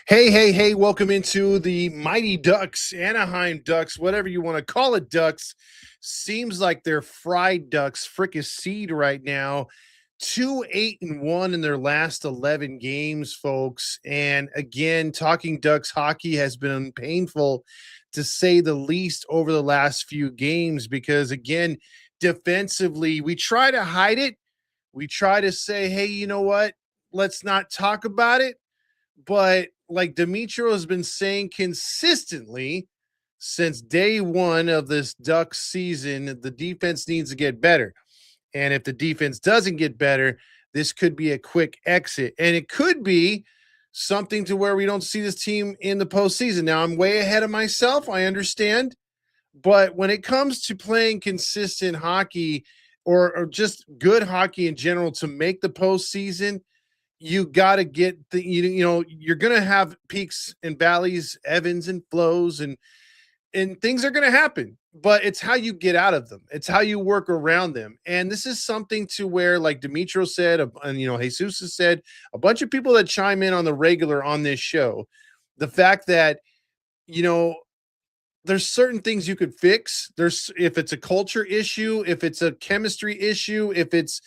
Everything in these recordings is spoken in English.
Hey, hey, hey, welcome into the Mighty Ducks, Anaheim Ducks, whatever you want to call it, Ducks. Seems like they're fried ducks, fricasseed right now. 2-8-1 in their last 11 games, folks. And again, talking Ducks hockey has been painful to say the least over the last few games because, again, defensively, we try to hide it. We try to say, hey, you know what? Let's not talk about it, but like Demetrio has been saying consistently since day one of this Ducks season, the defense needs to get better. And if the defense doesn't get better, this could be a quick exit. And it could be something to where we don't see this team in the postseason. Now, I'm way ahead of myself. I understand. But when it comes to playing consistent hockey or just good hockey in general to make the postseason, you got to get you're going to have peaks and valleys, ebbs and flows, and things are going to happen, but it's how you get out of them. It's how you work around them. And this is something to where, like Demetrio said, and Jesus has said, a bunch of people that chime in on the regular on this show, the fact that you know there's certain things you could fix. There's if it's a culture issue, if it's a chemistry issue, if it's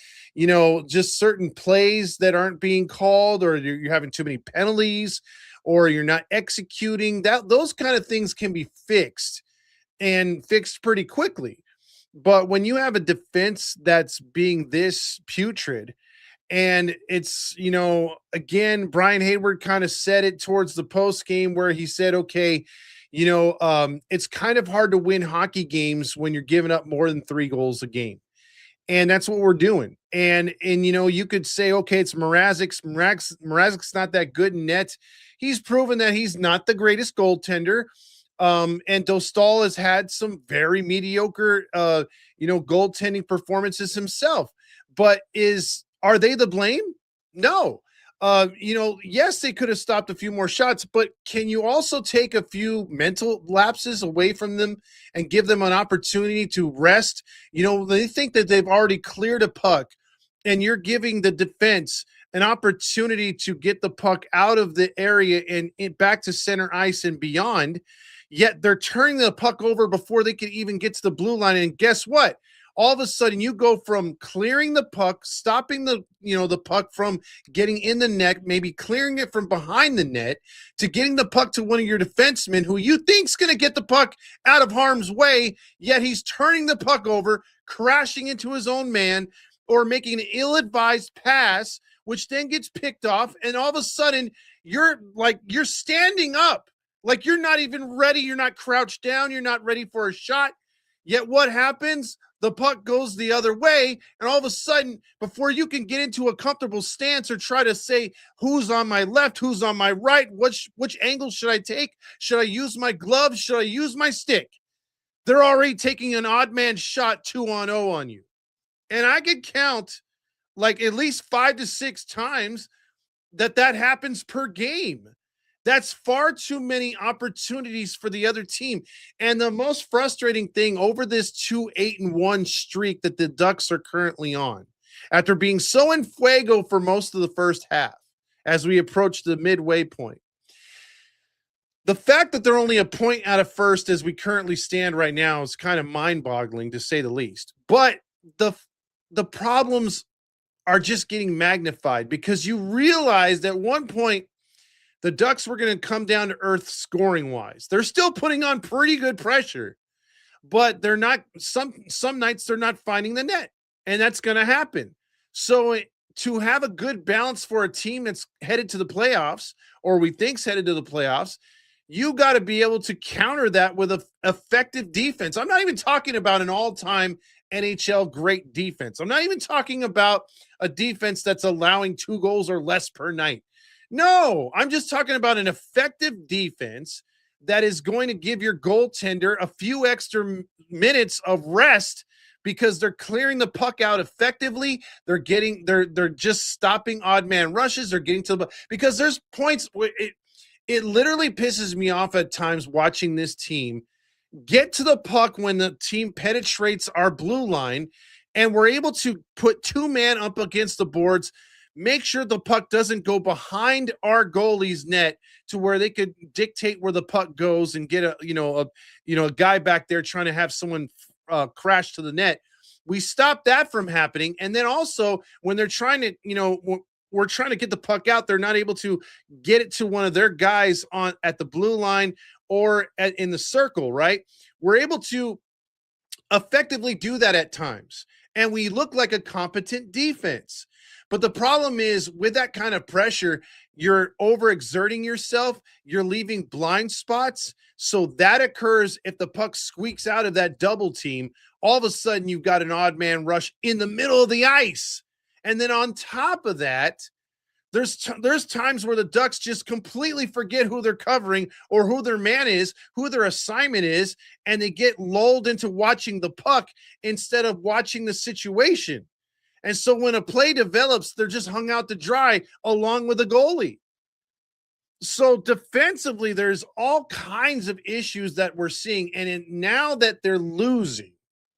just certain plays that aren't being called, or you're having too many penalties, or you're not executing that. Those kind of things can be fixed and fixed pretty quickly. But when you have a defense that's being this putrid, and it's, again, Brian Hayward kind of said it towards the post game where he said, okay, it's kind of hard to win hockey games when you're giving up more than 3 goals a game. And that's what we're doing. And you could say, okay, it's Mrazek's. Mrazek's not that good in net. He's proven that he's not the greatest goaltender. And Dostal has had some very mediocre, goaltending performances himself. But are they the blame? No. Yes, they could have stopped a few more shots, but can you also take a few mental lapses away from them and give them an opportunity to rest? They think that they've already cleared a puck, and you're giving the defense an opportunity to get the puck out of the area and back to center ice and beyond. Yet they're turning the puck over before they can even get to the blue line. And guess what? All of a sudden you go from clearing the puck, stopping the puck from getting in the net, maybe clearing it from behind the net, to getting the puck to one of your defensemen who you think's going to get the puck out of harm's way, yet he's turning the puck over, crashing into his own man, or making an ill-advised pass, which then gets picked off, and all of a sudden you're standing up. Like you're not even ready. You're not crouched down. You're not ready for a shot. Yet what happens? The puck goes the other way, and all of a sudden, before you can get into a comfortable stance or try to say who's on my left, who's on my right, which angle should I take? Should I use my glove? Should I use my stick? They're already taking an odd man shot 2-on-0 on you. And I could count like at least 5 to 6 times that happens per game. That's far too many opportunities for the other team. And the most frustrating thing over this 2-8-1 streak that the Ducks are currently on, after being so in fuego for most of the first half, as we approach the midway point, the fact that they're only a point out of first as we currently stand right now is kind of mind-boggling, to say the least. But the problems are just getting magnified, because you realize at one point the Ducks were going to come down to earth scoring wise. They're still putting on pretty good pressure, but they're not, some nights they're not finding the net, and that's going to happen. So to have a good balance for a team that's headed to the playoffs, or we think's headed to the playoffs, you got to be able to counter that with an effective defense. I'm not even talking about an all-time NHL great defense. I'm not even talking about a defense that's allowing 2 goals or less per night. No, I'm just talking about an effective defense that is going to give your goaltender a few extra minutes of rest, because they're clearing the puck out effectively. They're just stopping odd man rushes. They're getting to the, because there's points where it literally pisses me off at times watching this team get to the puck when the team penetrates our blue line, and we're able to put 2 man up against the boards make sure the puck doesn't go behind our goalie's net to where they could dictate where the puck goes and get a guy back there trying to have someone crash to the net. We stop that from happening. And then also when they're trying to, we're trying to get the puck out, they're not able to get it to one of their guys on at the blue line or in the circle, right? We're able to effectively do that at times. And we look like a competent defense. But the problem is with that kind of pressure, you're overexerting yourself, you're leaving blind spots. So that occurs if the puck squeaks out of that double team. All of a sudden, you've got an odd man rush in the middle of the ice. And then on top of that, there's times where the Ducks just completely forget who they're covering or who their man is, who their assignment is, and they get lulled into watching the puck instead of watching the situation. And so when a play develops, they're just hung out to dry along with the goalie. So defensively, there's all kinds of issues that we're seeing. And now that they're losing,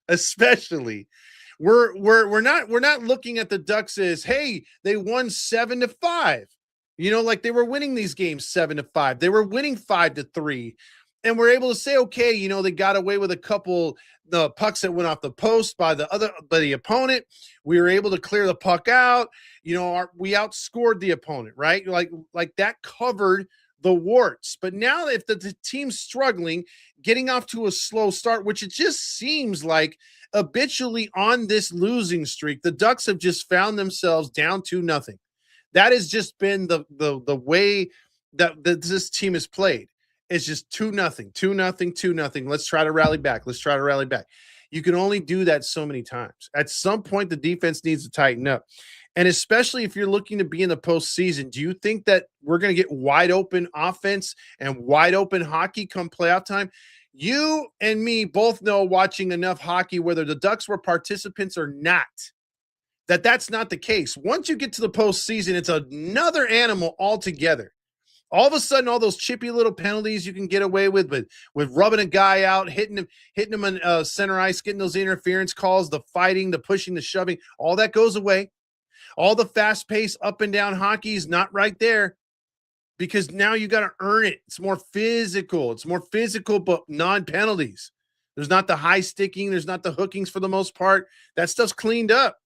especially, we're not looking at the Ducks as, hey, they won 7-5. Like they were winning these games 7-5. They were winning 5-3. And we're able to say, okay, they got away with a couple the pucks that went off the post by the opponent. We were able to clear the puck out. We outscored the opponent, right? Like that covered the warts. But now if the team's struggling, getting off to a slow start, which it just seems like habitually on this losing streak, the Ducks have just found themselves down 2-0. That has just been the way that this team has played. It's just 2-0, 2-0, 2-0. Let's try to rally back. Let's try to rally back. You can only do that so many times. At some point, the defense needs to tighten up. And especially if you're looking to be in the postseason, do you think that we're going to get wide open offense and wide open hockey come playoff time? You and me both know, watching enough hockey, whether the Ducks were participants or not, that's not the case. Once you get to the postseason, it's another animal altogether. All of a sudden, all those chippy little penalties you can get away with rubbing a guy out, hitting him on center ice, getting those interference calls, the fighting, the pushing, the shoving, all that goes away. All the fast-paced up and down hockey is not right there, because now you got to earn it. It's more physical. It's more physical, but non-penalties. There's not the high sticking. There's not the hookings for the most part. That stuff's cleaned up.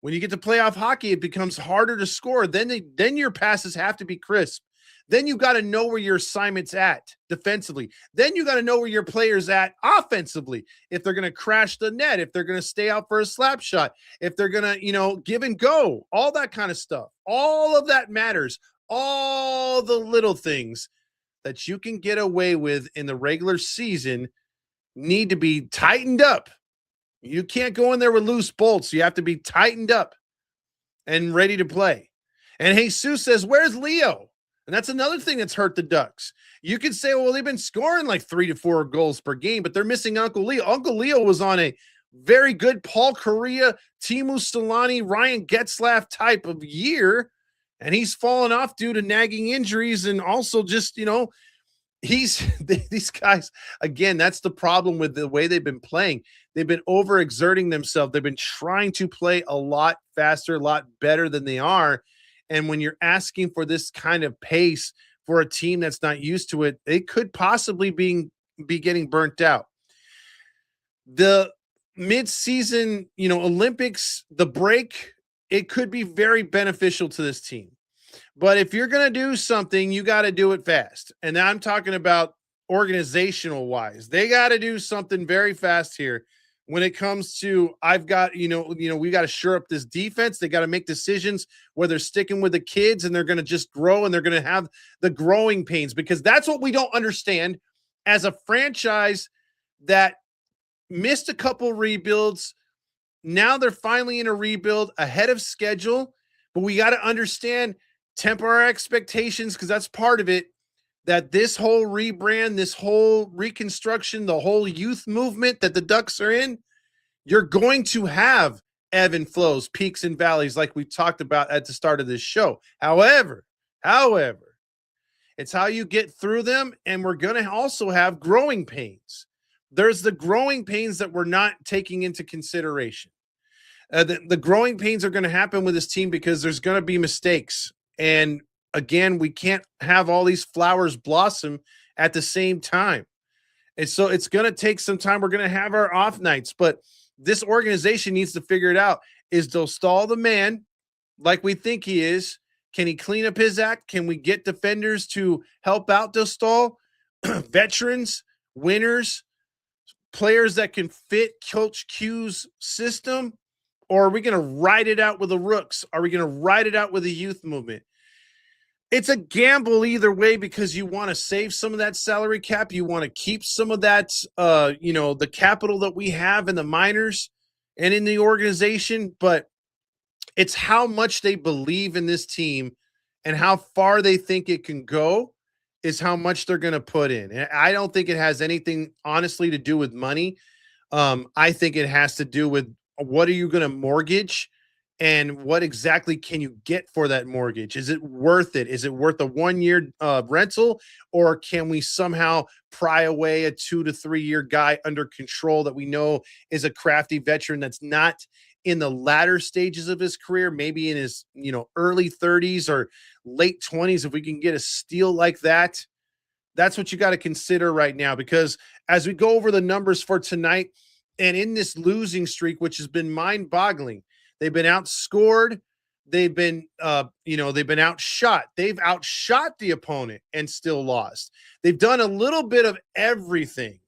When you get to playoff hockey, it becomes harder to score. Then your passes have to be crisp. Then you got to know where your assignment's at defensively. Then you got to know where your player's at offensively. If they're going to crash the net, if they're going to stay out for a slap shot, if they're going to, give and go, all that kind of stuff. All of that matters. All the little things that you can get away with in the regular season need to be tightened up. You can't go in there with loose bolts. You have to be tightened up and ready to play. And Jesus says, where's Leo? And that's another thing that's hurt the Ducks. You could say, well, they've been scoring like 3 to 4 goals per game, but they're missing Uncle Leo. Uncle Leo was on a very good Paul Correa, Teemu Selanne, Ryan Getzlaf type of year, and he's fallen off due to nagging injuries, and also just, these guys, again, that's the problem with the way they've been playing. They've been overexerting themselves. They've been trying to play a lot faster, a lot better than they are. And when you're asking for this kind of pace for a team that's not used to it, they could possibly be getting burnt out. The mid-season, Olympics, the break, it could be very beneficial to this team. But if you're going to do something, you got to do it fast. And I'm talking about organizational wise. They got to do something very fast here. When it comes to, I've got, we got to shore up this defense. They got to make decisions where they're sticking with the kids and they're going to just grow and they're going to have the growing pains, because that's what we don't understand as a franchise that missed a couple rebuilds. Now they're finally in a rebuild ahead of schedule, but we got to understand, temper our expectations, because that's part of it. That this whole rebrand, this whole reconstruction, the whole youth movement that the Ducks are in, you're going to have ebb and flows, peaks and valleys, like we talked about at the start of this show. However, it's how you get through them, and we're going to also have growing pains. There's the growing pains that we're not taking into consideration. The growing pains are going to happen with this team because there's going to be mistakes. And again, we can't have all these flowers blossom at the same time. And so it's going to take some time. We're going to have our off nights, but this organization needs to figure it out. Is Dostal the man like we think he is? Can he clean up his act? Can we get defenders to help out Dostal? Veterans, winners, players that can fit Coach Q's system? Or are we going to ride it out with the rooks? Are we going to ride it out with the youth movement? It's a gamble either way because you want to save some of that salary cap. You want to keep some of that, the capital that we have in the minors and in the organization. But it's how much they believe in this team and how far they think it can go is how much they're going to put in. And I don't think it has anything, honestly, to do with money. I think it has to do with what are you going to mortgage and what exactly can you get for that mortgage? Is it worth it? Is it worth a 1 year rental, or can we somehow pry away a 2 to 3 year guy under control that we know is a crafty veteran that's not in the latter stages of his career, maybe in his early 30s or late 20s? If we can get a steal like that, that's what you got to consider right now, because as we go over the numbers for tonight and in this losing streak, which has been mind boggling, they've been outscored. They've been, they've been outshot. They've outshot the opponent and still lost. They've done a little bit of everything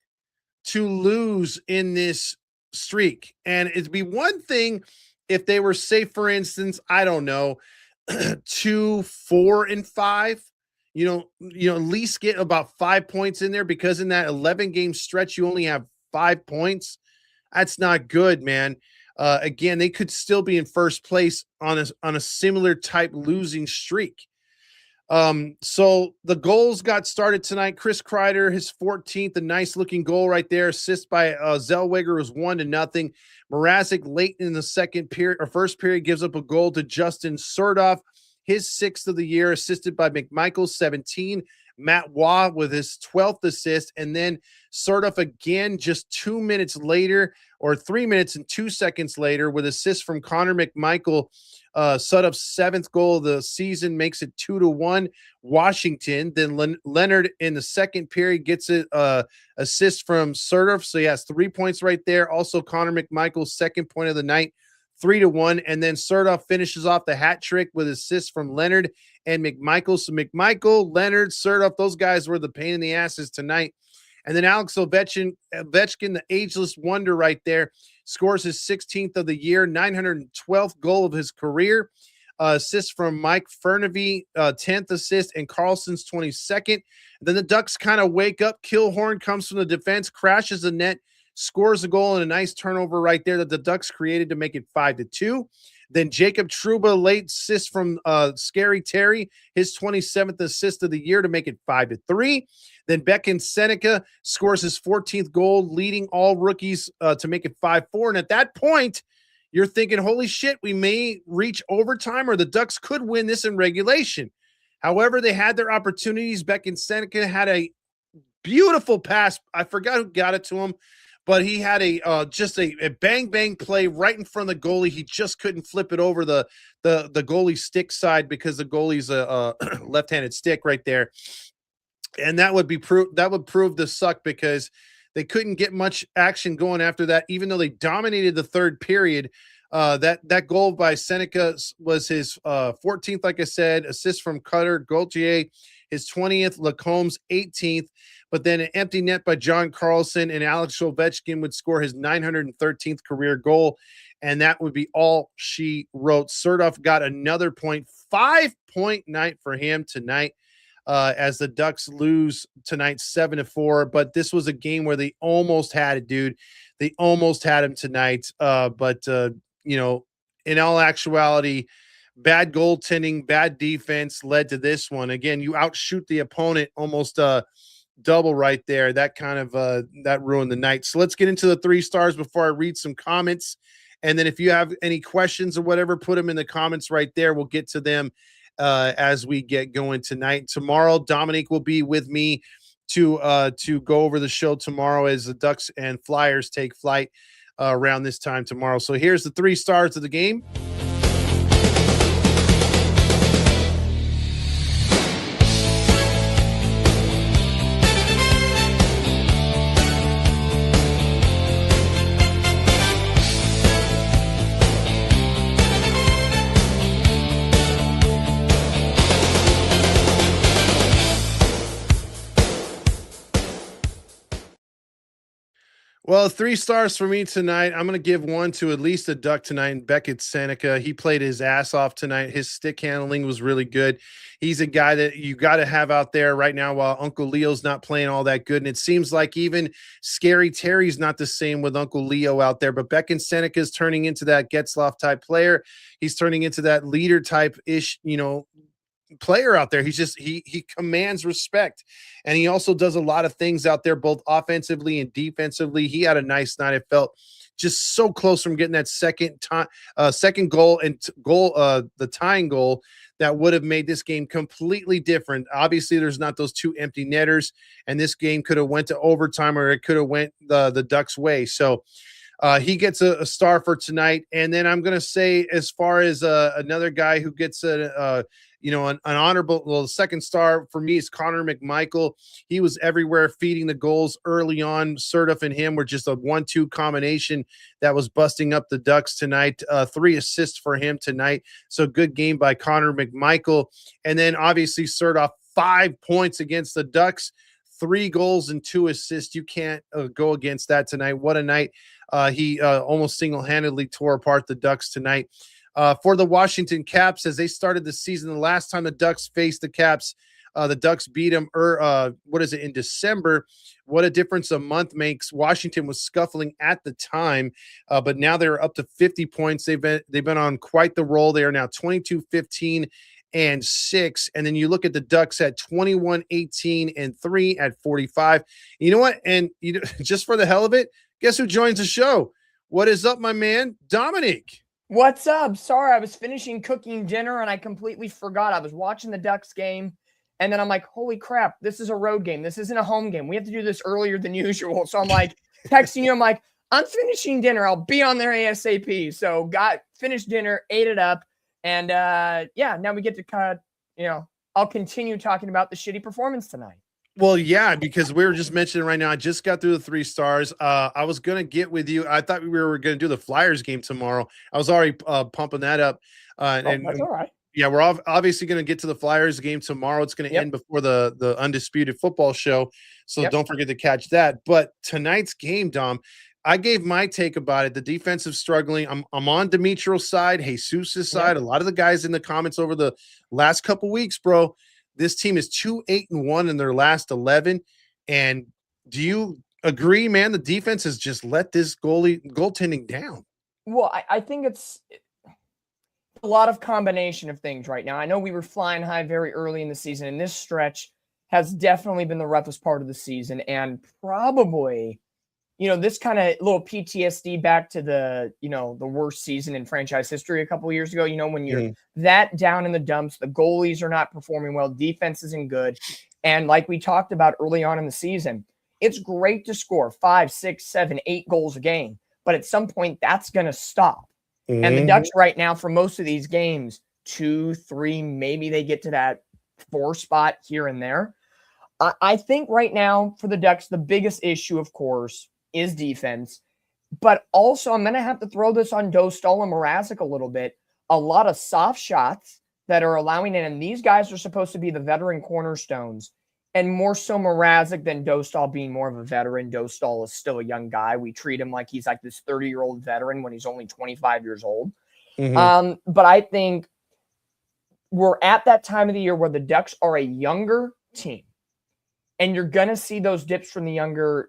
to lose in this streak. And it'd be one thing if they were, say, for instance, I don't know, 2, 4, and 5. At least get about 5 points in there, because in that 11 game stretch, you only have 5 points. That's not good, man. Again, they could still be in first place on a similar type losing streak. So the goals got started tonight. Chris Kreider, his 14th, a nice looking goal right there. Assist by Zellweger was 1-0. Mrazek late in the second period or first period gives up a goal to Justin Surdoff, his 6th of the year, assisted by McMichael, 17. Matt Waugh with his 12th assist. And then Surdoff again just 2 minutes later, or 3 minutes and 2 seconds later, with assist from Connor McMichael. Surdoff's 7th goal of the season makes it 2-1 Washington. Then Leonard in the second period gets it assist from Surdoff. So he has 3 points right there. Also Connor McMichael's second point of the night, 3-1. And then Surdoff finishes off the hat trick with assists from Leonard and McMichael. So McMichael, Leonard, Surdoff, those guys were the pain in the asses tonight. And then Alex Ovechkin, the ageless wonder right there, scores his 16th of the year, 912th goal of his career. Assist from Mike Fernavy, 10th assist, and Carlson's 22nd. Then the Ducks kind of wake up. Killhorn comes from the defense, crashes the net, scores a goal, and a nice turnover right there that the Ducks created to make it 5-2. Then Jacob Trouba, late assist from Scary Terry, his 27th assist of the year to make it 5-3. Then Becken Seneca scores his 14th goal, leading all rookies to make it 5-4. And at that point, you're thinking, holy shit, we may reach overtime, or the Ducks could win this in regulation. However, they had their opportunities. Becken Seneca had a beautiful pass. I forgot who got it to him, but he had just a bang bang play right in front of the goalie. He just couldn't flip it over the goalie stick side, because the goalie's a left-handed stick right there. And that would prove the suck, because they couldn't get much action going after that, even though they dominated the third period. That goal by Seneca was his 14th, like I said, assist from Cutter Gauthier, his 20th, Lacomb's 18th. But then an empty net by John Carlson, and Alex Ovechkin would score his 913th career goal. And that would be all she wrote. Surdoff got another point, 5-point night for him tonight, as the Ducks lose tonight 7-4. But this was a game where they almost had it, dude. They almost had him tonight. But in all actuality, bad goaltending, bad defense led to this one. Again, you outshoot the opponent almost double right there. That kind of that ruined the night. So let's get into the 3 stars before I read some comments. And then if you have any questions or whatever, put them in the comments right there. We'll get to them as we get going tonight. Tomorrow, Dominique will be with me to go over the show tomorrow as the Ducks and Flyers take flight. around this time tomorrow. So here's the 3 stars of the game. Well, 3 stars for me tonight. I'm going to give one to at least a Duck tonight, and Beckett Seneca. He played his ass off tonight. His stick handling was really good. He's a guy that you got to have out there right now while Uncle Leo's not playing all that good. And it seems like even Scary Terry's not the same with Uncle Leo out there. But Beckett Seneca is turning into that Getzloff type player. He's turning into that leader type ish, player out there. He commands respect, and he also does a lot of things out there, both offensively and defensively. He had a nice night. It felt just so close from getting that second goal and the tying goal that would have made this game completely different. Obviously, there's not those 2 empty netters, and this game could have went to overtime, or it could have went the Ducks' way. So he gets a star for tonight. And then I'm going to say, as far as another guy who gets an honorable, the second star for me is Connor McMichael. He was everywhere feeding the goals early on. Surduff and him were just a 1-2 combination that was busting up the Ducks tonight. 3 assists for him tonight. So good game by Connor McMichael. And then obviously Surduff, 5 points against the Ducks, 3 goals and 2 assists. You can't go against that tonight. What a night. He almost single-handedly tore apart the Ducks tonight. For the Washington Caps, as they started the season, the last time the Ducks faced the Caps, the Ducks beat them, in December. What a difference a month makes. Washington was scuffling at the time, but now they're up to 50 points. They've been on quite the roll. They are now 22-15-6. And then you look at the Ducks at 21-18-3 at 45. You know what? And just for the hell of it, guess who joins the show? What is up, my man, Dominic? What's up? Sorry, I was finishing cooking dinner and I completely forgot. I was watching the Ducks game, and then I'm like, holy crap, this is a road game. This isn't a home game. We have to do this earlier than usual. So I'm like texting you. I'm like, I'm finishing dinner. I'll be on there ASAP. So finished dinner, ate it up. And now we get to I'll continue talking about the shitty performance tonight. Well, yeah, because we were just mentioning right now, I just got through the 3 stars. I was going to get with you. I thought we were going to do the Flyers game tomorrow. I was already pumping that up. That's all right. Yeah, we're obviously going to get to the Flyers game tomorrow. It's going to end before the Undisputed Football Show. So don't forget to catch that. But tonight's game, Dom, I gave my take about it. The defensive struggling. I'm on Dimitro's side, Jesus' side. A lot of the guys in the comments over the last couple weeks, bro. This team is 2-8-1 in their last 11. And do you agree, man? The defense has just let this goaltending down. Well, I think it's a lot of combination of things right now. I know we were flying high very early in the season, and this stretch has definitely been the roughest part of the season. And probably, this kind of little PTSD back to the worst season in franchise history a couple of years ago, when you're that down in the dumps, the goalies are not performing well, defense isn't good. And like we talked about early on in the season, it's great to score 5, 6, 7, 8 goals a game, but at some point that's going to stop. And the Ducks right now, for most of these games, 2, 3, maybe they get to that 4 spot here and there. I think right now for the Ducks, the biggest issue, of course, is defense, but also I'm going to have to throw this on Dostal and Mrazek a little bit. A lot of soft shots that are allowing it, and these guys are supposed to be the veteran cornerstones, and more so Mrazek than Dostal being more of a veteran. Dostal is still a young guy. We treat him like he's like this 30-year-old veteran when he's only 25 years old. But I think we're at that time of the year where the Ducks are a younger team. And you're going to see those dips from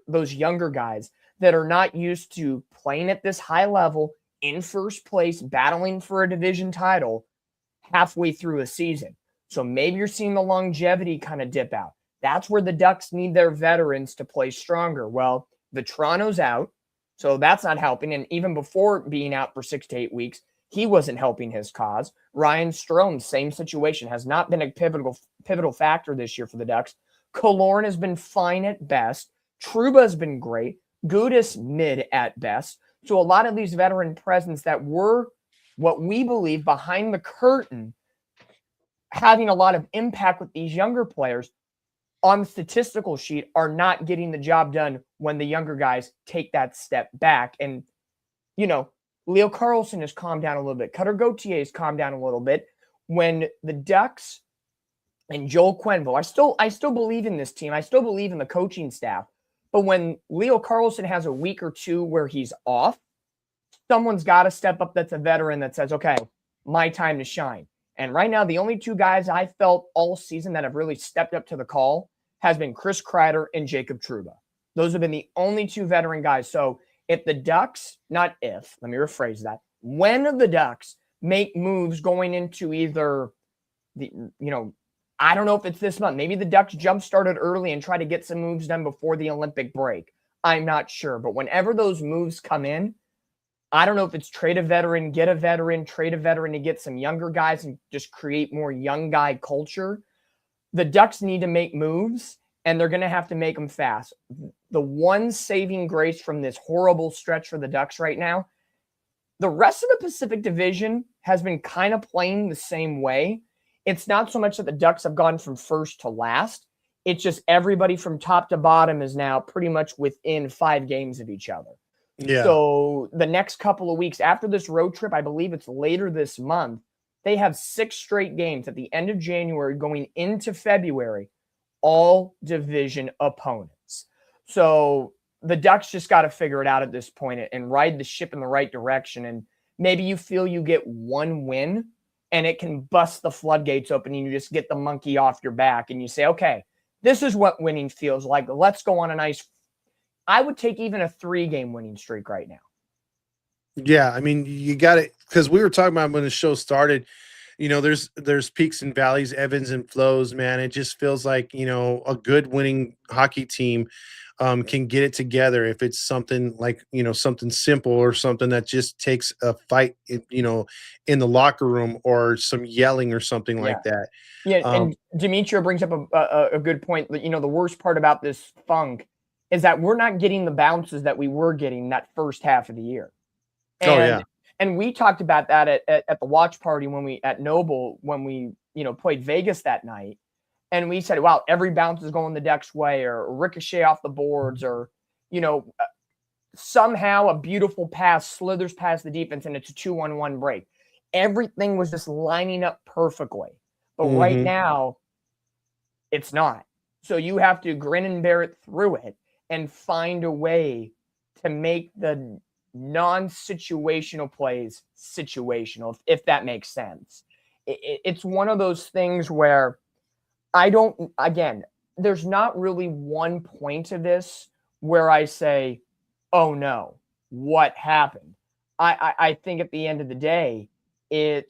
those younger guys that are not used to playing at this high level in first place, battling for a division title halfway through a season. So maybe you're seeing the longevity kind of dip out. That's where the Ducks need their veterans to play stronger. Well, Vetrano's out, so that's not helping. And even before being out for 6 to 8 weeks, he wasn't helping his cause. Ryan Strome, same situation, has not been a pivotal factor this year for the Ducks. Killorn has been fine at best. Truba has been great. Gudis mid at best. So a lot of these veteran presence that were what we believe behind the curtain having a lot of impact with these younger players on the statistical sheet are not getting the job done when the younger guys take that step back. And, Leo Carlsson has calmed down a little bit. Cutter Gauthier has calmed down a little bit. When the Ducks and Joel Quenneville, I still believe in this team. I still believe in the coaching staff. But when Leo Carlsson has a week or two where he's off, someone's got to step up that's a veteran that says, okay, my time to shine. And right now, the only two guys I felt all season that have really stepped up to the call has been Chris Kreider and Jacob Trouba. Those have been the only two veteran guys. So if the Ducks, not if, let me rephrase that, when the Ducks make moves going into either I don't know if it's this month. Maybe the Ducks jump started early and try to get some moves done before the Olympic break. I'm not sure. But whenever those moves come in, I don't know if it's trade a veteran, get a veteran, trade a veteran to get some younger guys and just create more young guy culture. The Ducks need to make moves, and they're going to have to make them fast. The one saving grace from this horrible stretch for the Ducks right now, the rest of the Pacific Division has been kind of playing the same way. It's not so much that the Ducks have gone from first to last. It's just everybody from top to bottom is now pretty much within 5 games of each other. Yeah. So the next couple of weeks after this road trip, I believe it's later this month, they have 6 straight games at the end of January going into February, all division opponents. So the Ducks just got to figure it out at this point and ride the ship in the right direction. And maybe you feel you get one win and it can bust the floodgates open and you just get the monkey off your back and you say, okay, this is what winning feels like. Let's go on a nice, I would take even a 3-game winning streak right now. Yeah, I mean, you got it, because we were talking about when the show started, there's peaks and valleys, ebbs and flows, man. It just feels like, a good winning hockey team can get it together if it's something like, something simple or something that just takes a fight, in the locker room or some yelling or something like that. Yeah, and Demetrio brings up a good point that, the worst part about this funk is that we're not getting the bounces that we were getting that first half of the year. And we talked about that at the watch party at Noble when we played Vegas that night, and we said, wow, every bounce is going the Ducks' way, or ricochet off the boards, or somehow a beautiful pass slithers past the defense and it's a 2-on-1 break. Everything was just lining up perfectly, but right now it's not. So you have to grin and bear it through it and find a way to make the non-situational plays situational, if that makes sense. It's one of those things where there's not really one point to this where I say, oh no, what happened? I think at the end of the day, I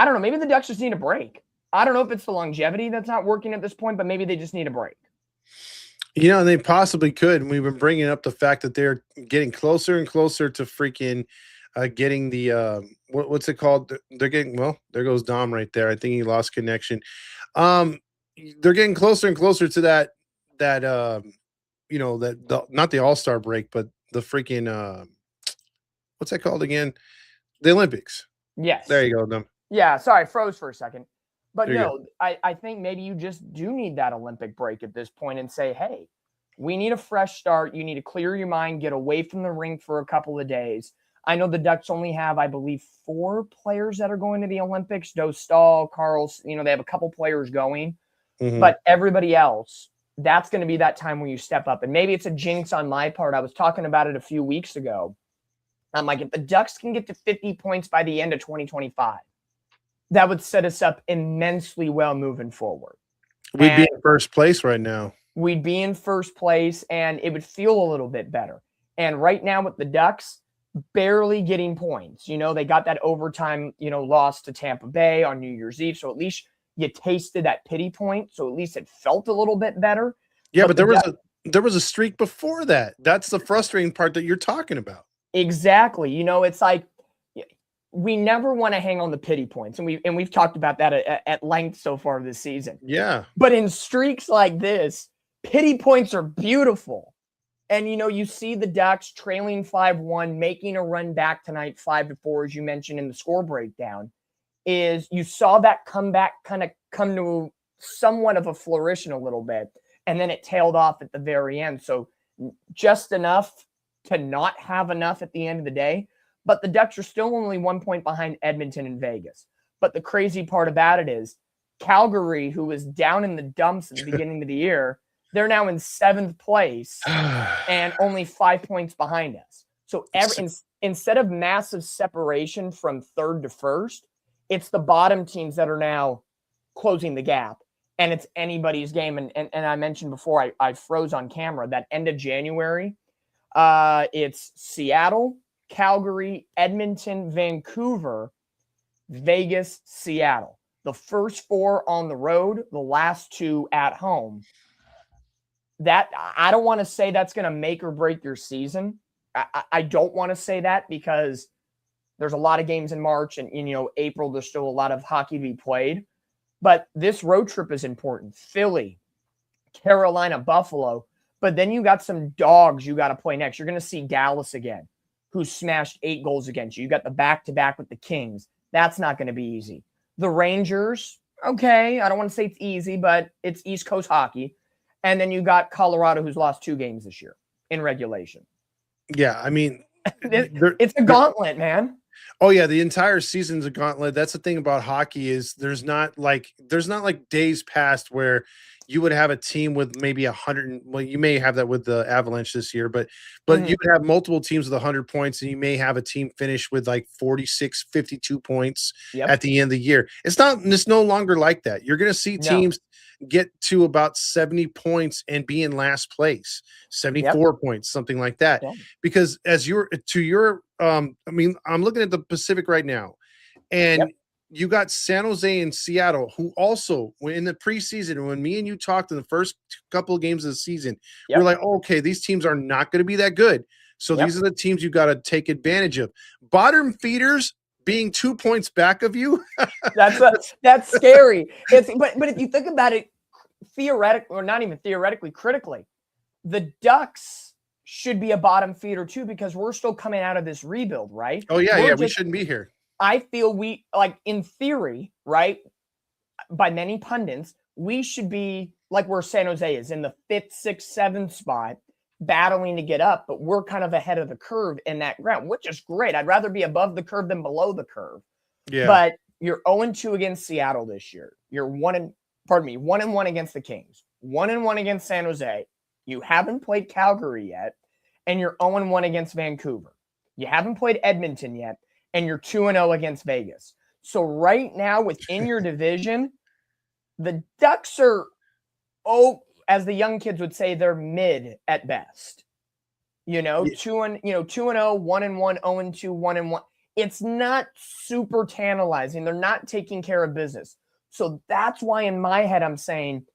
don't know, maybe the Ducks just need a break. I don't know if it's the longevity that's not working at this point, but maybe they just need a break. They possibly could. And we've been bringing up the fact that they're getting closer and closer to freaking getting the what's it called? They're getting, well, there goes Dom right there. I think he lost connection. They're getting closer and closer to that not the All-Star break, but the freaking what's that called again? The Olympics. Yes. There you go, Dom. Yeah, sorry, I froze for a second. But no, I think maybe you just do need that Olympic break at this point and say, hey, we need a fresh start. You need to clear your mind, get away from the rink for a couple of days. I know the Ducks only have, I believe, 4 players that are going to the Olympics. Dostal, Carls, they have a couple players going. But everybody else, that's going to be that time where you step up. And maybe it's a jinx on my part. I was talking about it a few weeks ago. I'm like, if the Ducks can get to 50 points by the end of 2025, that would set us up immensely well moving forward. We'd be in first place right now. We'd be in first place, and it would feel a little bit better. And right now with the Ducks, barely getting points. They got that overtime, loss to Tampa Bay on New Year's Eve. So at least you tasted that pity point. So at least it felt a little bit better. Yeah, but there was a streak before that. That's the frustrating part that you're talking about. Exactly. It's like, we never want to hang on the pity points. And we've talked about that at length so far this season. Yeah. But in streaks like this, pity points are beautiful. And, you see the Ducks trailing 5-1, making a run back tonight 5-4, as you mentioned in the score breakdown, is you saw that comeback kind of come to somewhat of a flourish in a little bit, and then it tailed off at the very end. So just enough to not have enough at the end of the day. But the Ducks are still only 1 point behind Edmonton and Vegas. But the crazy part about it is Calgary, who was down in the dumps at the beginning of the year, they're now in 7th place and only 5 points behind us. So instead of massive separation from 3rd to 1st, it's the bottom teams that are now closing the gap, and it's anybody's game. And I mentioned before, I froze on camera, that end of January, it's Seattle, Calgary, Edmonton, Vancouver, Vegas, Seattle. The first 4 on the road, the last 2 at home. That I don't want to say that's going to make or break your season. I don't want to say that because there's a lot of games in March and April, there's still a lot of hockey to be played. But this road trip is important. Philly, Carolina, Buffalo. But then you got some dogs you got to play next. You're going to see Dallas again, who smashed 8 goals against you. You got the back-to-back with the Kings. That's not going to be easy. The Rangers, okay, I don't want to say it's easy, but it's East Coast hockey. And then you got Colorado, who's lost 2 games this year in regulation. Yeah, I mean, it's a gauntlet, man. Oh yeah, the entire season's a gauntlet. That's the thing about hockey is there's not like days past where you would have a team with maybe 100. Well, you may have that with the Avalanche this year, but you would have multiple teams with 100 points, and you may have a team finish with like 46, 52 points at the end of the year. It's no longer like that. You're going to see teams get to about 70 points and be in last place, 74 points, something like that. Because as I mean, I'm looking at the Pacific right now, and you got San Jose and Seattle, who also, in the preseason, when me and you talked in the first couple of games of the season, we're like, oh, okay, these teams are not going to be that good. So these are the teams you got to take advantage of. Bottom feeders being 2 points back of you. that's scary. But if you think about it, theoretically, or not even theoretically, critically, the Ducks should be a bottom feeder too, because we're still coming out of this rebuild, right? Oh yeah, we shouldn't be here. I feel we, like, in theory, right, by many pundits, we should be like where San Jose is, in the 5th, 6th, 7th spot, battling to get up, but we're kind of ahead of the curve in that ground, which is great. I'd rather be above the curve than below the curve. Yeah. But you're 0-2 against Seattle this year. You're 1-1 against the Kings, 1-1 against San Jose. You haven't played Calgary yet, and you're 0-1 against Vancouver. You haven't played Edmonton yet, and you're 2-0 against Vegas. So right now within your division, the Ducks are, as the young kids would say, they're mid at best. 2-0, 1-1, 0-2, 1-1. It's not super tantalizing. They're not taking care of business. So that's why in my head I'm saying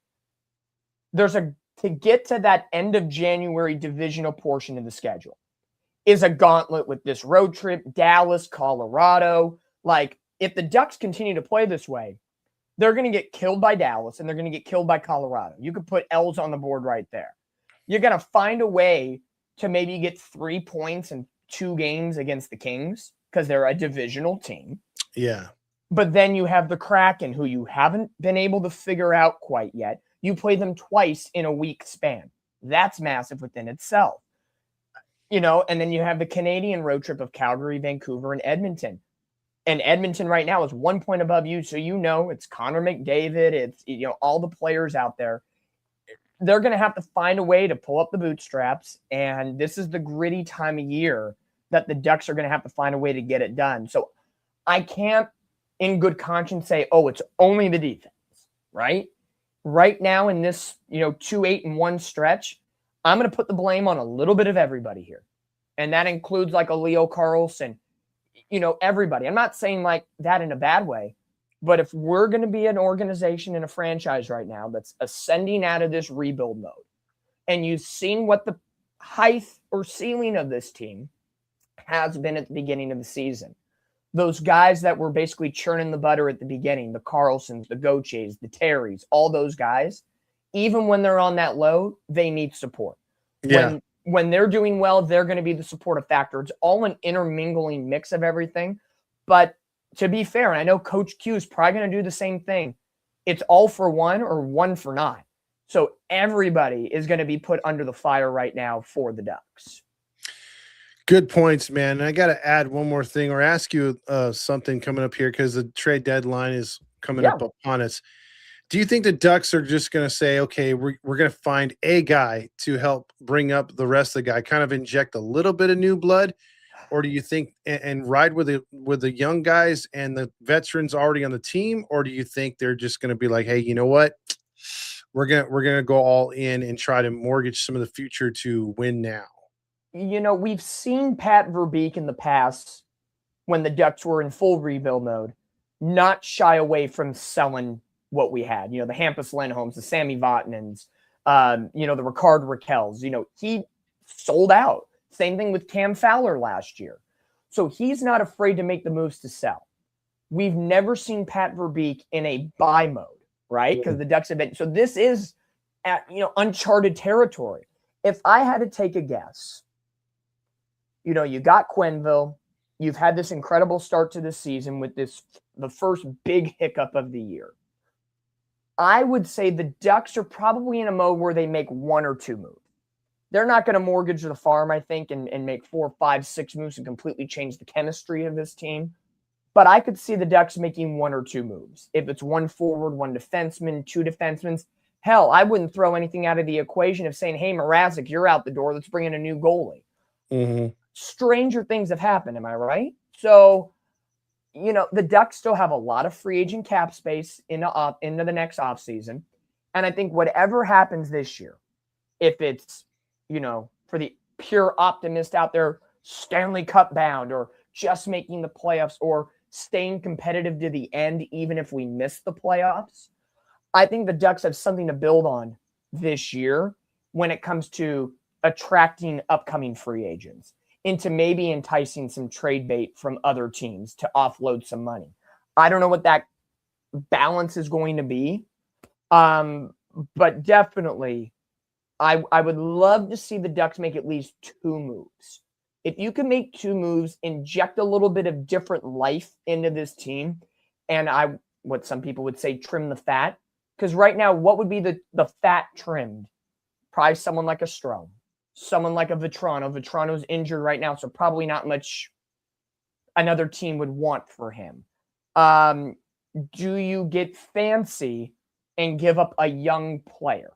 to get to that end of January divisional portion of the schedule is a gauntlet with this road trip, Dallas, Colorado. Like, if the Ducks continue to play this way, they're going to get killed by Dallas and they're going to get killed by Colorado. You could put L's on the board right there. You're going to find a way to maybe get 3 points in 2 games against the Kings because they're a divisional team. Yeah. But then you have the Kraken, who you haven't been able to figure out quite yet. You play them twice in a week span. That's massive within itself. And then you have the Canadian road trip of Calgary, Vancouver, and Edmonton. And Edmonton right now is 1 point above you. So it's Connor McDavid. It's all the players out there. They're going to have to find a way to pull up the bootstraps. And this is the gritty time of year that the Ducks are going to have to find a way to get it done. So I can't, in good conscience, say, it's only the defense, right? Right now in this, 2-8-1 stretch, I'm going to put the blame on a little bit of everybody here. And that includes like a Leo Carlson, everybody. I'm not saying like that in a bad way, but if we're going to be an organization and a franchise right now that's ascending out of this rebuild mode, and you've seen what the height or ceiling of this team has been at the beginning of the season, those guys that were basically churning the butter at the beginning, the Carlsons, the Gauthiers, the Terrys, all those guys, even when they're on that low, they need support. Yeah. When they're doing well, they're going to be the supportive factor. It's all an intermingling mix of everything. But to be fair, and I know Coach Q is probably going to do the same thing, it's all for one or one for none. So everybody is going to be put under the fire right now for the Ducks. Good points, man. And I got to add one more thing or ask you something coming up here because the trade deadline is coming Yeah. up upon us. Do you think the Ducks are just going to say, okay, we're going to find a guy to help bring up the rest of the guy, kind of inject a little bit of new blood? Or do you think and ride with the young guys and the veterans already on the team? Or do you think they're just going to be like, hey, you know what? We're gonna go all in and try to mortgage some of the future to win now. We've seen Pat Verbeek in the past when the Ducks were in full rebuild mode, not shy away from selling what we had. The Hampus Lindholms, the Sammy Vatanens, the Ricard Raquels. He sold out. Same thing with Cam Fowler last year. So he's not afraid to make the moves to sell. We've never seen Pat Verbeek in a buy mode, right? Because the Ducks have been. So this is at uncharted territory. If I had to take a guess, you got Quenneville. You've had this incredible start to the season with the first big hiccup of the year. I would say the Ducks are probably in a mode where they make one or two moves. They're not going to mortgage the farm, I think, and make 4, 5, 6 moves and completely change the chemistry of this team. But I could see the Ducks making one or two moves. If it's one forward, one defenseman, two defensemen, hell, I wouldn't throw anything out of the equation of saying, hey, Mrazek, you're out the door. Let's bring in a new goalie. Mm-hmm. Stranger things have happened. Am I right? So, the Ducks still have a lot of free agent cap space into the next offseason. And I think whatever happens this year, if it's, for the pure optimist out there, Stanley Cup bound or just making the playoffs or staying competitive to the end, even if we miss the playoffs, I think the Ducks have something to build on this year when it comes to attracting upcoming free agents into maybe enticing some trade bait from other teams to offload some money. I don't know what that balance is going to be, but definitely I would love to see the Ducks make at least two moves. If you can make two moves, inject a little bit of different life into this team, and what some people would say, trim the fat. Because right now, what would be the fat trimmed? Probably someone like a Strome, someone like a Vetrano. Vetrano's injured right now, so probably not much another team would want for him. Do you get fancy and give up a young player?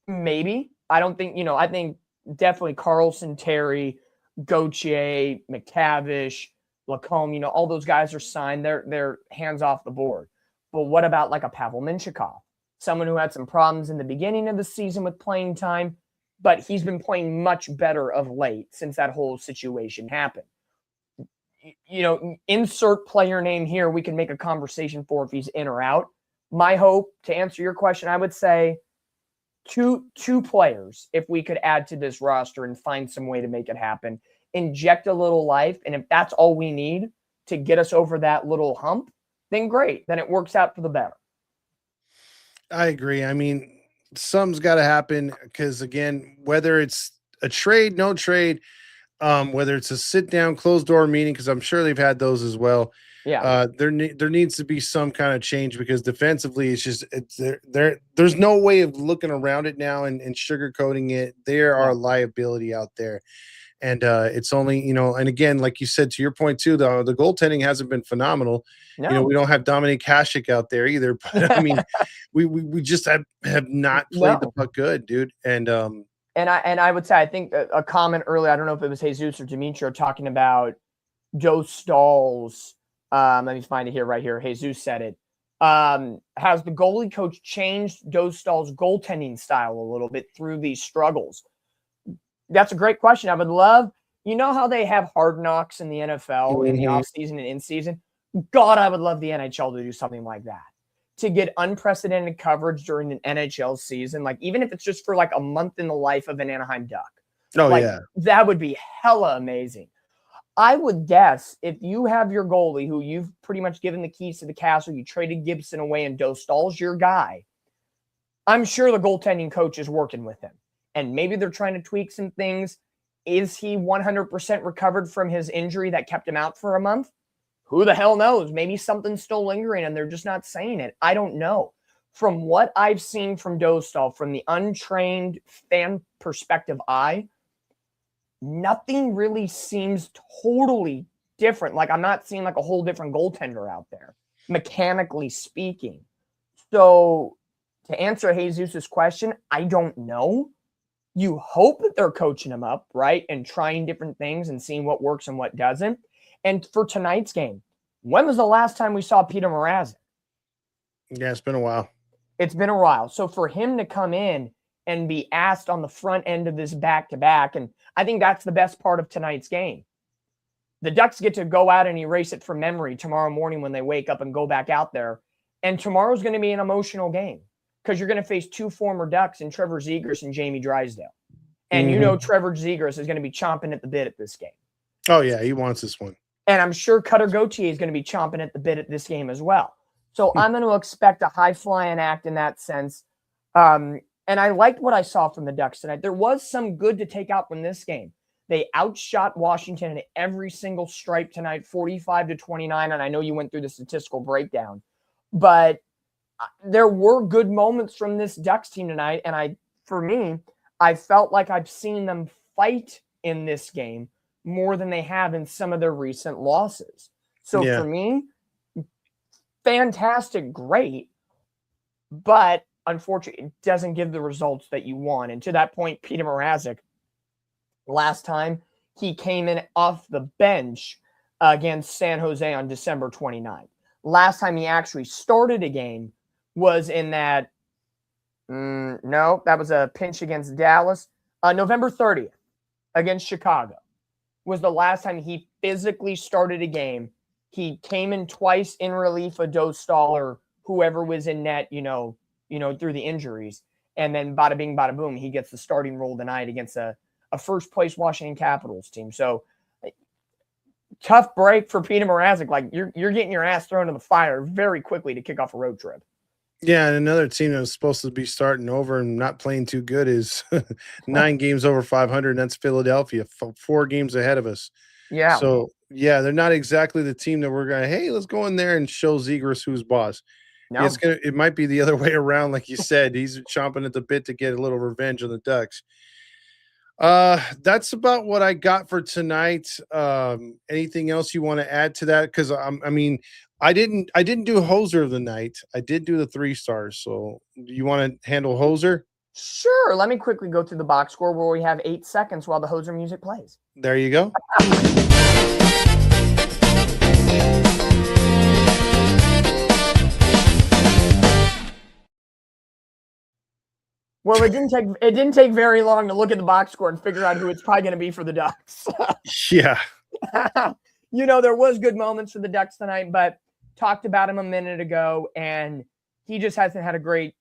Maybe. I don't think, I think definitely Carlson, Terry, Gauthier, McTavish, Lacombe, all those guys are signed. They're hands off the board. But what about like a Pavel Minchikov? Someone who had some problems in the beginning of the season with playing time, but he's been playing much better of late since that whole situation happened. Insert player name here. We can make a conversation for if he's in or out. My hope, to answer your question, I would say two players, if we could add to this roster and find some way to make it happen, inject a little life. And if that's all we need to get us over that little hump, then great. Then it works out for the better. I agree. I mean, something's got to happen because, again, whether it's a trade, no trade, whether it's a sit down, closed door meeting, because I'm sure they've had those as well. Yeah. There needs to be some kind of change because defensively, there's no way of looking around it now and sugarcoating it. There are liability out there. And it's only, and again, like you said, to your point too, the goaltending hasn't been phenomenal. No. We don't have Dominic Hasek out there either. But I mean, we just have not played the puck good, dude. And I would say, I think a comment earlier, I don't know if it was Jesus or Demetrio talking about Joe Stahl's. Let me find it right here. Jesus said it. Has the goalie coach changed Joe Stahl's goaltending style a little bit through these struggles? That's a great question. I would love, how they have hard knocks in the NFL in the offseason and in season? God, I would love the NHL to do something like that. To get unprecedented coverage during an NHL season, like even if it's just for like a month in the life of an Anaheim Duck. Oh, yeah. That would be hella amazing. I would guess if you have your goalie who you've pretty much given the keys to the castle, you traded Gibson away and Joe Stahl's your guy, I'm sure the goaltending coach is working with him, and maybe they're trying to tweak some things. Is he 100% recovered from his injury that kept him out for a month? Who the hell knows? Maybe something's still lingering and they're just not saying it. I don't know. From what I've seen from Dostal, from the untrained fan perspective eye, nothing really seems totally different. Like, I'm not seeing like a whole different goaltender out there, mechanically speaking. So to answer Jesus' question, I don't know. You hope that they're coaching him up, right? And trying different things and seeing what works and what doesn't. And for tonight's game, when was the last time we saw Peter Mrazek? Yeah, it's been a while. It's been a while. So for him to come in and be asked on the front end of this back-to-back, and I think that's the best part of tonight's game. The Ducks get to go out and erase it from memory tomorrow morning when they wake up and go back out there. And tomorrow's going to be an emotional game because you're going to face two former Ducks in Trevor Zegras and Jamie Drysdale. And you know Trevor Zegras is going to be chomping at the bit at this game. Oh, yeah, he wants this one. And I'm sure Cutter Gauthier is going to be chomping at the bit at this game as well. So I'm going to expect a high-flying act in that sense. And I liked what I saw from the Ducks tonight. There was some good to take out from this game. They outshot Washington in every single stripe tonight, 45-29. And I know you went through the statistical breakdown. But there were good moments from this Ducks team tonight. And for me, I felt like I've seen them fight in this game more than they have in some of their recent losses. So for me, fantastic, great, but unfortunately, it doesn't give the results that you want. And to that point, Peter Mrazek, last time he came in off the bench against San Jose on December 29th. Last time he actually started a game was in that, that was a pinch against Dallas. November 30th against Chicago was the last time he physically started a game. He came in twice in relief of Dostal or whoever was in net, through the injuries. And then bada bing, bada boom, he gets the starting role tonight against a first-place Washington Capitals team. So tough break for Peter Mrazek. Like, you're getting your ass thrown in the fire very quickly to kick off a road trip. Yeah, and another team that was supposed to be starting over and not playing too good is 9 games over 500, and that's Philadelphia, 4 games ahead of us. Yeah. So, yeah, they're not exactly the team that we're going to, hey, let's go in there and show Zegras who's boss. No. It might be the other way around, like you said. He's chomping at the bit to get a little revenge on the Ducks. That's about what I got for tonight. Anything else you want to add to that? Because I didn't do Hoser of the night. I did do the 3 stars. So you want to handle Hoser? Sure. Let me quickly go through the box score where we have 8 seconds while the Hoser music plays. There you go. Well, it didn't take very long to look at the box score and figure out who it's probably going to be for the Ducks. Yeah. There was good moments for the Ducks tonight, but talked about him a minute ago, and he just hasn't had a great,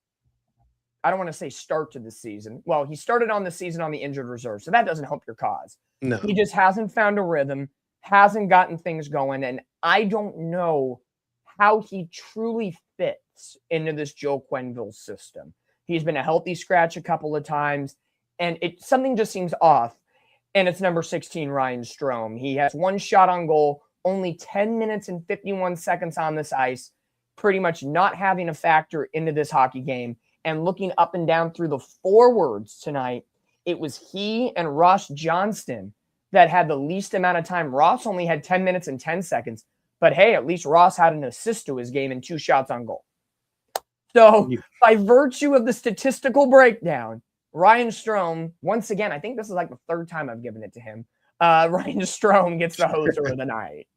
I don't want to say start to the season. Well, he started on the season on the injured reserve, so that doesn't help your cause. No. He just hasn't found a rhythm, hasn't gotten things going, and I don't know how he truly fits into this Joe Quenneville system. He's been a healthy scratch a couple of times, and something just seems off, and it's number 16, Ryan Strome. He has 1 shot on goal, only 10 minutes and 51 seconds on this ice, pretty much not having a factor into this hockey game. And looking up and down through the forwards tonight, it was he and Ross Johnston that had the least amount of time. Ross only had 10 minutes and 10 seconds, but hey, at least Ross had an assist to his game and 2 shots on goal. So by virtue of the statistical breakdown, Ryan Strome, once again, I think this is like the 3rd time I've given it to him. Ryan Strome gets the Hoser of the night.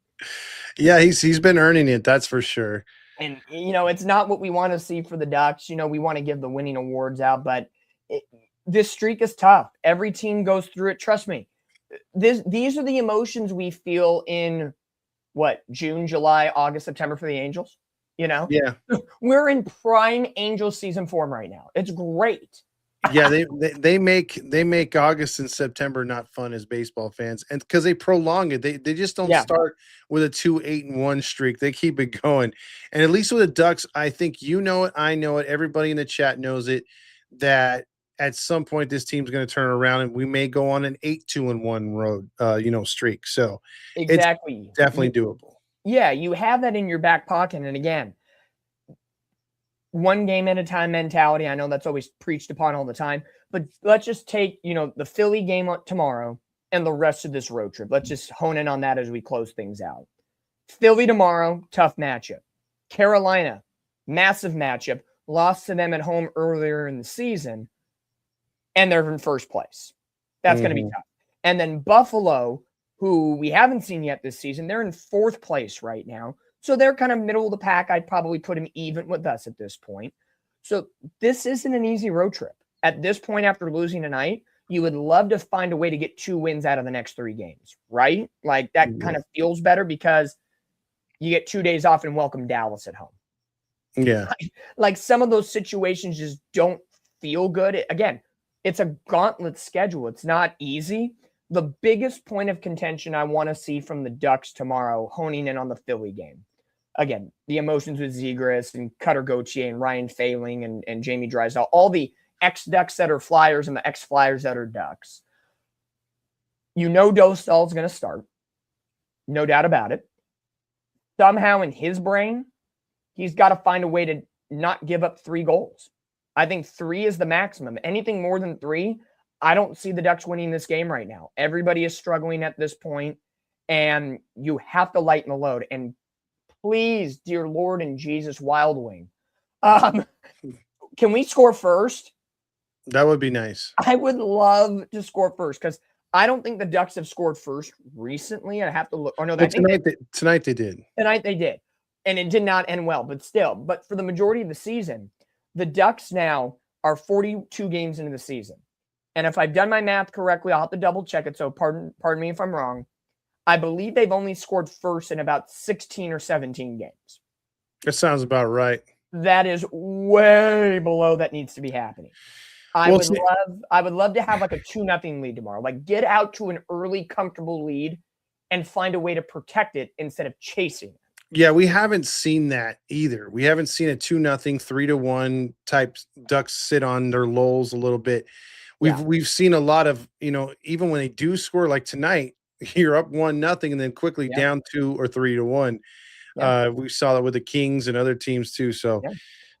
Yeah, he's been earning it, that's for sure. And, it's not what we want to see for the Ducks. We want to give the winning awards out, but this streak is tough. Every team goes through it. Trust me. These are the emotions we feel in, June, July, August, September for the Angels. Yeah. We're in prime Angels season form right now. It's great. Yeah, they make August and September not fun as baseball fans, and because they prolong it, they just don't Yeah, start with a 2-8-1 streak. They keep it going, and at least with the Ducks, I think you know it, I know it, everybody in the chat knows it. That at some point this team's going to turn around, and we may go on an 8-2-1 road, streak. So it's exactly. definitely doable. Yeah, you have that in your back pocket. And again, one game at a time mentality. I know that's always preached upon all the time, but let's just take, the Philly game tomorrow and the rest of this road trip. Let's just hone in on that as we close things out. Philly tomorrow, tough matchup. Carolina, massive matchup. Lost to them at home earlier in the season, and they're in first place. That's going to be tough. And then Buffalo, who we haven't seen yet this season, they're in fourth place right now. So they're kind of middle of the pack. I'd probably put them even with us at this point. So this isn't an easy road trip. At this point, after losing tonight, you would love to find a way to get 2 wins out of the next 3 games, right? Like that kind of feels better because you get 2 days off and welcome Dallas at home. Yeah. Like some of those situations just don't feel good. Again, it's a gauntlet schedule. It's not easy. The biggest point of contention I want to see from the Ducks tomorrow, honing in on the Philly game. Again, the emotions with Zegras and Cutter Gauthier and Ryan Failing and Jamie Drysdale, all the ex-Ducks that are Flyers and the ex-Flyers that are Ducks. Dostal's going to start. No doubt about it. Somehow in his brain, he's got to find a way to not give up 3 goals. I think 3 is the maximum. Anything more than 3, I don't see the Ducks winning this game right now. Everybody is struggling at this point, and you have to lighten the load. And please, dear Lord and Jesus, Wild Wing, can we score first? That would be nice. I would love to score first because I don't think the Ducks have scored first recently. I have to look. Or no, tonight they did. Tonight they did, and it did not end well. But still, for the majority of the season, the Ducks now are 42 games into the season. And if I've done my math correctly, I'll have to double check it. So pardon me if I'm wrong. I believe they've only scored first in about 16 or 17 games. That sounds about right. That is way below that needs to be happening. I would love to have like a 2-0 lead tomorrow. Like get out to an early, comfortable lead and find a way to protect it instead of chasing it. Yeah, we haven't seen that either. We haven't seen a 2-0, 3-1 type Ducks sit on their lulls a little bit. We've seen a lot of, even when they do score like tonight, you're up 1-0 and then quickly down 2 or 3-1. We saw that with the Kings and other teams too. So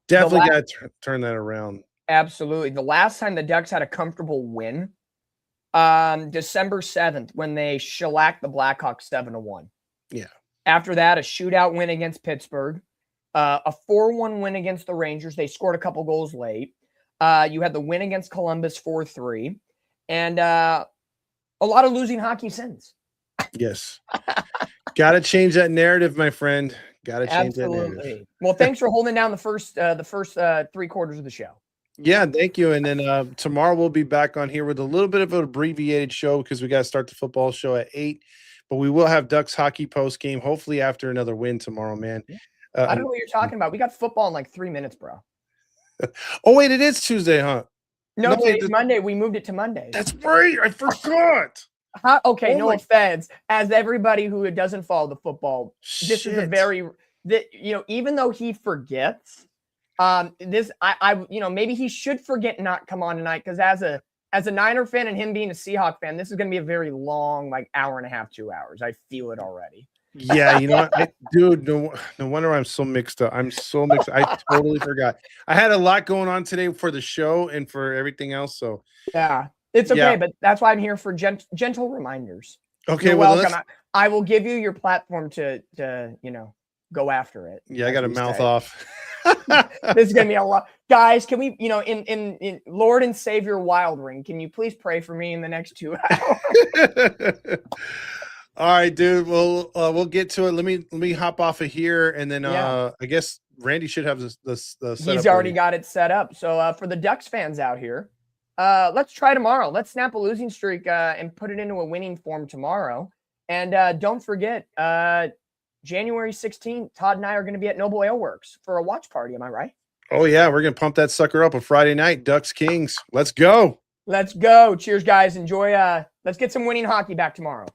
definitely got to turn that around. Absolutely. The last time the Ducks had a comfortable win, December 7th, when they shellacked the Blackhawks 7-1. Yeah. After that, a shootout win against Pittsburgh, a 4-1 win against the Rangers. They scored a couple goals late. You had the win against Columbus 4-3, and a lot of losing hockey since. Yes. Got to change that narrative, my friend. Got to change that narrative. Well, thanks for holding down the first 3 quarters of the show. Yeah, thank you. And then tomorrow we'll be back on here with a little bit of an abbreviated show because we got to start the football show at 8. But we will have Ducks hockey post game, hopefully after another win tomorrow, man. I don't know what you're talking about. We got football in like 3 minutes, bro. Oh, wait, it is Tuesday, huh? No, today's Monday. We moved it to Monday. That's right. I forgot. Okay, no offense. As everybody who doesn't follow the football, this is a very, even though he forgets, maybe he should forget not come on tonight because as a Niner fan and him being a Seahawk fan, this is going to be a very long, like hour and a half, 2 hours. I feel it already. Yeah, you know what? Dude, no wonder I'm so mixed up. I'm so mixed. I totally forgot. I had a lot going on today for the show and for everything else. So yeah, it's okay, but that's why I'm here for gentle reminders. Okay, you're welcome. I will give you your platform to go after it. Yeah, I got to mouth off. This is gonna be a lot, guys. Can we, in Lord and Savior Wild Ring, can you please pray for me in the next 2 hours? All right, dude. Well, we'll get to it. Let me hop off of here, and then I guess Randy should have this. He's already got it set up. So for the Ducks fans out here, let's try tomorrow. Let's snap a losing streak and put it into a winning form tomorrow. And don't forget, January 16th, Todd and I are going to be at Noble Ale Works for a watch party. Am I right? Oh yeah, we're gonna pump that sucker up a Friday night. Ducks Kings. Let's go. Let's go. Cheers, guys. Enjoy. Let's get some winning hockey back tomorrow.